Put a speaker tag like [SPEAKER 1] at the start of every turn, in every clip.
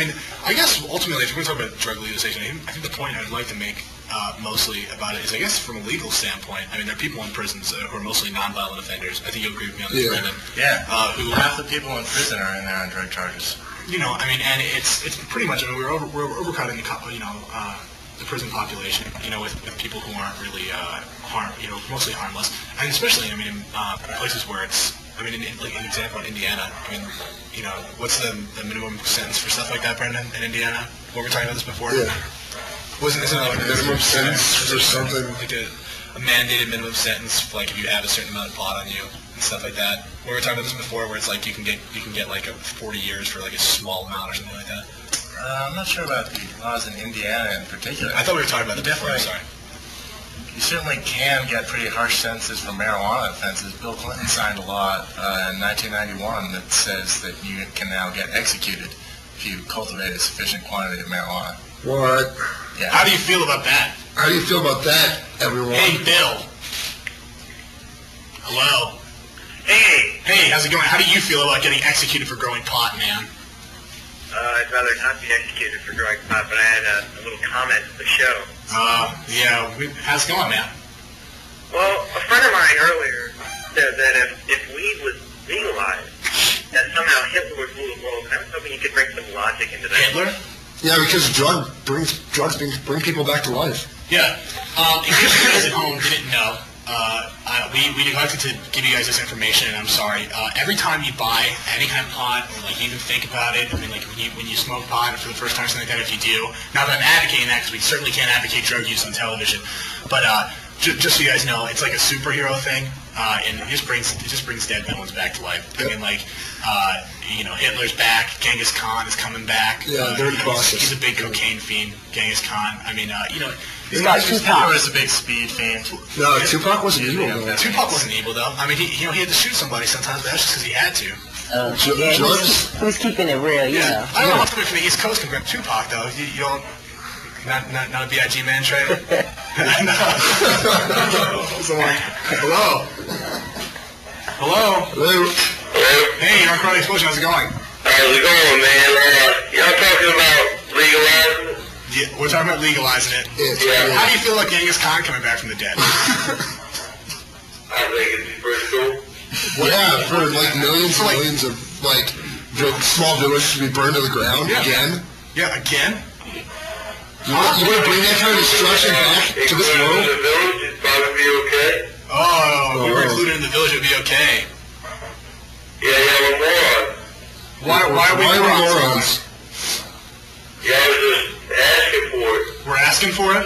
[SPEAKER 1] mean, I guess ultimately, if we're going to talk about drug legalization, I think the point I'd like to make mostly about it is, I guess, from a legal standpoint. I mean, there are people in prisons who are mostly nonviolent offenders. I think you'll agree with me on this, Brendan.
[SPEAKER 2] Yeah.
[SPEAKER 1] Who
[SPEAKER 2] half the people in prison are in there on drug charges.
[SPEAKER 1] You know, I mean, and it's pretty much. I mean, we're overcrowding the prison population. You know, with people who aren't really mostly harmless, and especially, I mean, in places where it's. I mean, like an example in Indiana. I mean, you know, what's the minimum sentence for stuff like that, Brendan, in Indiana? What were we talking about this before?
[SPEAKER 3] Yeah.
[SPEAKER 1] Isn't it like a
[SPEAKER 3] minimum sentence or something?
[SPEAKER 1] Like a mandated minimum sentence, for, like if you have a certain amount of pot on you and stuff like that. We were talking about this before, where it's like you can get like 40 years for like a small amount or something like that.
[SPEAKER 2] I'm not sure about the laws in Indiana in particular.
[SPEAKER 1] I thought we were talking about that before. I'm sorry.
[SPEAKER 2] You certainly can get pretty harsh sentences for marijuana offenses. Bill Clinton signed a law in 1991 that says that you can now get executed if you cultivate a sufficient quantity of marijuana.
[SPEAKER 3] What?
[SPEAKER 2] Yeah.
[SPEAKER 1] How do you feel about that?
[SPEAKER 3] How do you feel about that, everyone?
[SPEAKER 1] Hey, Bill. Hello.
[SPEAKER 4] Hey.
[SPEAKER 1] Hey, how's it going? How do you feel about getting executed for growing pot, man?
[SPEAKER 4] I'd rather not be executed for growing pot, but I had a little comment at the show.
[SPEAKER 1] Yeah. How's it going, man?
[SPEAKER 4] Well, a friend of mine earlier said that if weed was legalized, that somehow Hitler would rule the world. And I was hoping you could bring some logic into that.
[SPEAKER 1] Hitler?
[SPEAKER 3] Yeah, because drugs bring people back to life.
[SPEAKER 1] Yeah. In case you guys at home didn't know, we neglected to give you guys this information, and I'm sorry. Every time you buy any kind of pot, or like you even think about it, I mean, like when you smoke pot for the first time, something like that, if you do, not that I'm advocating that, because we certainly can't advocate drug use on television, but just so you guys know, it's like a superhero thing, and it just brings dead villains back to life. I mean, like, you know, Hitler's back, Genghis Khan is coming back.
[SPEAKER 3] Yeah, they're in the process.
[SPEAKER 1] He's a big cocaine fiend, Genghis Khan. I mean, you know.
[SPEAKER 2] These guys was a big speed fiend.
[SPEAKER 3] No, Tupac wasn't evil, though.
[SPEAKER 1] Tupac wasn't evil, though. I mean, he had to shoot somebody sometimes, but that's just because he had to.
[SPEAKER 5] He was keeping it real, you know.
[SPEAKER 1] I don't know how somebody from the East Coast can grab Tupac, though. You don't... Not a B.I.G. man, Trey? No. Hello? Hello?
[SPEAKER 3] Hello?
[SPEAKER 1] Hey, you're on Karate Explosion. How's it going?
[SPEAKER 4] How's it going, man? Y'all talking about legalizing?
[SPEAKER 1] Yeah, we're talking about legalizing it.
[SPEAKER 4] Yeah.
[SPEAKER 1] How do you feel like Genghis Khan coming back from the dead?
[SPEAKER 4] I think it's pretty cool.
[SPEAKER 3] Yeah, for like millions of like small villages to be burned to the ground again.
[SPEAKER 1] Yeah, again?
[SPEAKER 3] You want to bring that kind of destruction back to this world?
[SPEAKER 4] In the village, it'd probably be okay.
[SPEAKER 1] Oh, we were included in the village, it would be okay.
[SPEAKER 4] Yeah, we're morons.
[SPEAKER 1] Why are we morons?
[SPEAKER 4] Yeah, I was just asking for it.
[SPEAKER 1] We're asking for it?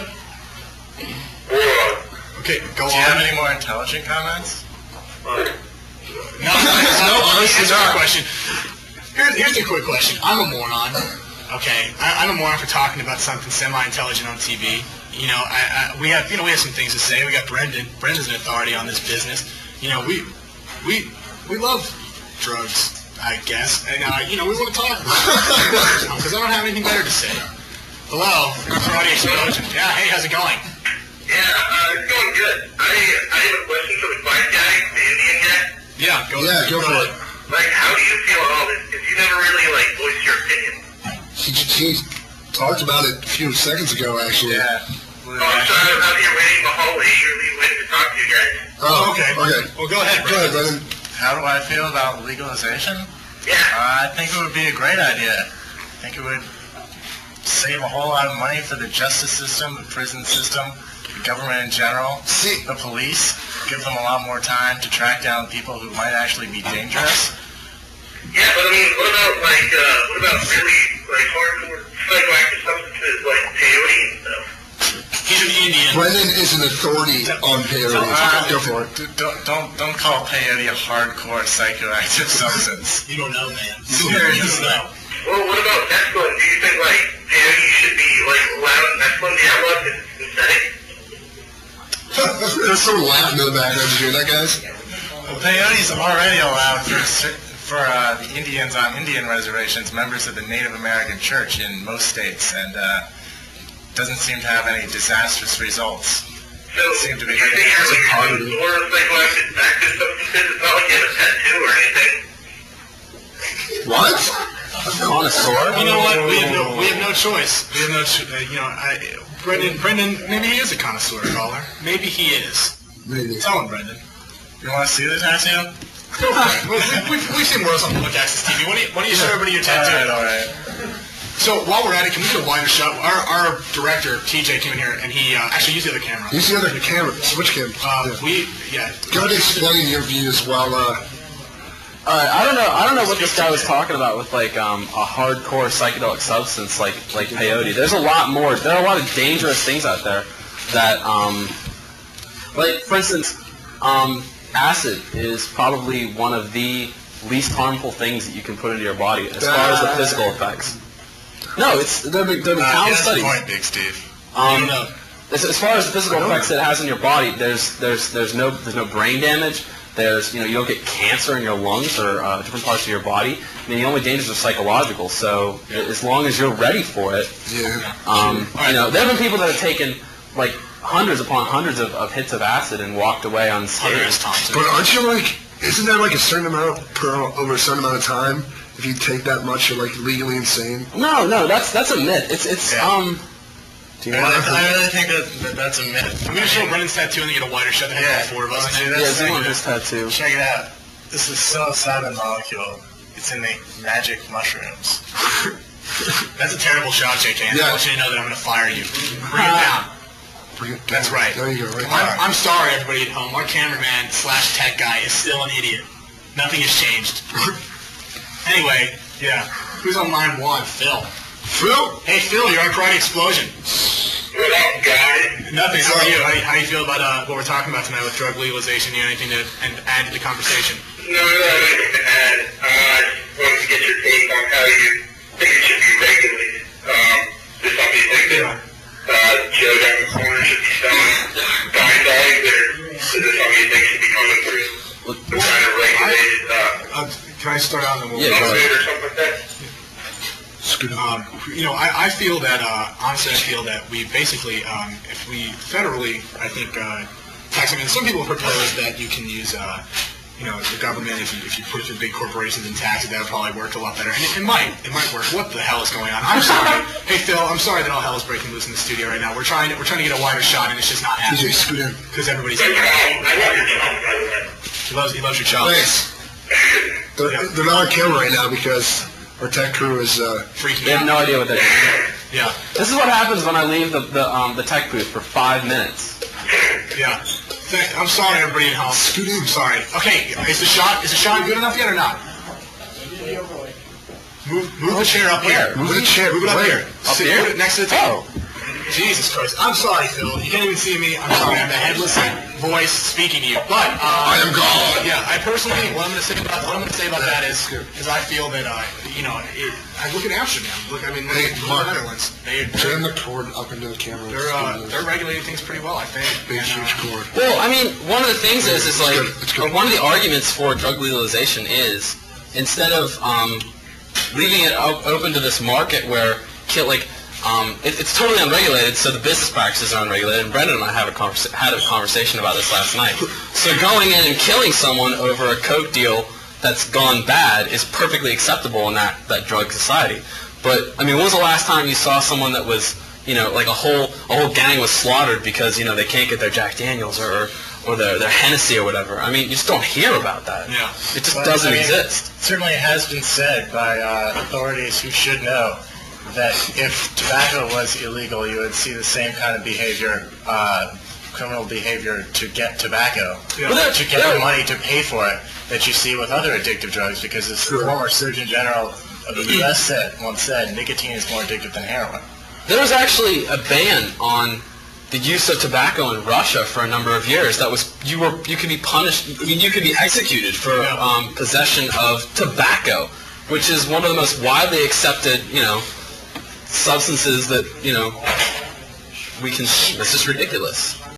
[SPEAKER 4] Moron.
[SPEAKER 1] Okay, go on.
[SPEAKER 2] Do you have any more intelligent comments?
[SPEAKER 1] No, honestly, that's a question. Here's a quick question. I'm a moron. Okay, I'm a moron for talking about something semi-intelligent on TV. You know, we have some things to say. We got Brendan. Brendan's an authority on this business. You know, we love drugs, I guess, and you know, we want to talk about it because I don't have anything better to say. Hello, Karate Explosion. Yeah, hey, how's it going?
[SPEAKER 4] Yeah, it's going good. I have a question for the quiet guy, the Indian guy.
[SPEAKER 1] Yeah, go
[SPEAKER 3] for it.
[SPEAKER 4] Like, how do you feel about all this? Because you never really, like, voiced your opinion.
[SPEAKER 3] He talked about it a few seconds ago, actually.
[SPEAKER 2] Yeah.
[SPEAKER 4] Oh, I'm sorry, I'm out here waiting in the hallway, eagerly waiting to talk to you guys.
[SPEAKER 3] Oh,
[SPEAKER 1] okay. Well, go ahead, Brendan.
[SPEAKER 3] Go ahead, Brendan.
[SPEAKER 2] How do I feel about legalization?
[SPEAKER 4] Yeah.
[SPEAKER 2] I think it would be a great idea. I think it would save a whole lot of money for the justice system, the prison system, the government in general, the police. Give them a lot more time to track down people who might actually be dangerous.
[SPEAKER 4] Yeah, but I mean, what about really, like, hardcore psychoactive substances like peyote and stuff?
[SPEAKER 1] He's an Indian.
[SPEAKER 3] Brendan is an authority on peyote. Go for it.
[SPEAKER 2] Don't call peyote a hardcore psychoactive substance.
[SPEAKER 1] You don't know, man.
[SPEAKER 2] Seriously.
[SPEAKER 4] Well, what about mescaline? Do you think, like, peyote should be, like, allowed mescaline to have because it's synthetic?
[SPEAKER 3] There's some laughing in the background. Did you hear that, guys?
[SPEAKER 2] Well, peyote is already allowed for the Indians on Indian reservations, members of the Native American Church in most states, and doesn't seem to have any disastrous results.
[SPEAKER 4] So,
[SPEAKER 2] seem to be
[SPEAKER 4] you think having some sort of psychoactive active substances, it's not like you have a tattoo or anything?
[SPEAKER 3] What?
[SPEAKER 6] Connoisseur?
[SPEAKER 1] You know what? We have no choice. We have no Brendan, maybe he is a connoisseur, caller. Maybe he is.
[SPEAKER 3] Maybe.
[SPEAKER 1] Tell him, Brendan.
[SPEAKER 2] You want to see the tattoo?
[SPEAKER 1] Go for it. We've seen worse on public access TV. Why don't you show everybody your tattoo?
[SPEAKER 2] All right.
[SPEAKER 1] So while we're at it, can we get a wider shot? Our director, TJ, came in here, and he actually used the other camera.
[SPEAKER 3] Use the other camera. Switch camera.
[SPEAKER 1] Go
[SPEAKER 3] to explain your views while.
[SPEAKER 6] I don't know what this guy was talking about with like a hardcore psychedelic substance like peyote. There's a lot more. There are a lot of dangerous things out there that like for instance, acid is probably one of the least harmful things that you can put into your body as far as the physical effects. No, there have been countless studies.
[SPEAKER 2] Point, Big Steve.
[SPEAKER 6] As far as the physical effects that it has on your body, there's no brain damage. You don't get cancer in your lungs or different parts of your body. I mean, the only dangers are psychological. So as long as you're ready for it, there have been people that have taken like hundreds upon hundreds of hits of acid and walked away unscathed.
[SPEAKER 3] But aren't you like? Isn't there like a certain amount over a certain amount of time? If you take that much, you're like legally insane.
[SPEAKER 6] No, that's a myth. Do you want
[SPEAKER 2] I really think that's a myth.
[SPEAKER 1] I'm going to show Brendan's tattoo and then get a wider shot.
[SPEAKER 2] Yeah,
[SPEAKER 1] four of us.
[SPEAKER 6] zoom on his tattoo.
[SPEAKER 2] Check it out. This is psilocybin molecule. It's in the magic mushrooms.
[SPEAKER 1] That's a terrible shot, JK. I want you to know that I'm going to fire you. Bring it down. That's right.
[SPEAKER 3] There you go. Right.
[SPEAKER 1] I'm sorry, everybody at home. Our cameraman / tech guy is still an idiot. Nothing has changed. Anyway, who's on line one? Phil.
[SPEAKER 3] Phil?
[SPEAKER 1] Hey, Phil, you're on Karate Explosion.
[SPEAKER 4] What up, guys?
[SPEAKER 1] Nothing. How are you? How do you feel about what we're talking about tonight with drug legalization? You have anything to add to the conversation?
[SPEAKER 4] No, nothing to add. I just wanted to get your take on how you think it should be regulated. Does somebody think that Joe down the corner should be selling dime bags, or is there something you think should be coming through some kind of regulated
[SPEAKER 1] can I start out and then we'll
[SPEAKER 4] or something like that?
[SPEAKER 1] I feel that, honestly, we basically, if we federally, I think, tax, some people have proposed that you can use, the government, if you put it through big corporations and tax it, that would probably work a lot better. And it might work. What the hell is going on? I'm sorry. Hey, Phil, I'm sorry that all hell is breaking loose in the studio right now. We're trying to get a wider shot, and it's just not happening. Because everybody's...
[SPEAKER 4] I love your job, by the way.
[SPEAKER 1] He loves your job.
[SPEAKER 3] Thanks. They're not on camera right now because our tech crew is
[SPEAKER 1] freaking out.
[SPEAKER 6] They have no idea what they're doing.
[SPEAKER 1] Yeah.
[SPEAKER 6] This is what happens when I leave the tech booth for 5 minutes.
[SPEAKER 1] Yeah. I'm sorry, everybody at home. I'm sorry. Okay, is the shot good enough yet or not? Move the chair up here.
[SPEAKER 3] Move the chair.
[SPEAKER 1] Move it up here.
[SPEAKER 6] Up here?
[SPEAKER 1] Put it next to the table. Jesus Christ. I'm sorry, Phil. You can't even see me. I'm sorry. I'm the headless voice speaking to you. But
[SPEAKER 3] I am God.
[SPEAKER 1] Yeah, I personally, what I'm going to say about that is I feel that I look at Amsterdam. Look,
[SPEAKER 3] hey, Mark,
[SPEAKER 1] the Netherlands.
[SPEAKER 3] jam the cord up into the camera.
[SPEAKER 1] They're regulating things pretty well, I think.
[SPEAKER 3] Big huge cord.
[SPEAKER 6] Well, one of the things is like one of the arguments for drug legalization is instead of leaving it open to this market where it's totally unregulated, so the business practices are unregulated, and Brendan and I had a conversation about this last night. So going in and killing someone over a coke deal that's gone bad is perfectly acceptable in that drug society. But, when was the last time you saw someone that was, like a whole gang was slaughtered because, they can't get their Jack Daniels or their Hennessy or whatever? You just don't hear about that.
[SPEAKER 1] Yeah.
[SPEAKER 6] It just doesn't exist.
[SPEAKER 2] Certainly it has been said by authorities who should know that if tobacco was illegal, you would see the same kind of behavior, criminal behavior to get tobacco, to get the money to pay for it, that you see with other addictive drugs, because as the former Surgeon General of the U.S. once said, nicotine is more addictive than heroin.
[SPEAKER 6] There was actually a ban on the use of tobacco in Russia for a number of years. That was you could be punished. You could be executed for possession of tobacco, which is one of the most widely accepted, substances that we consume. It's just ridiculous.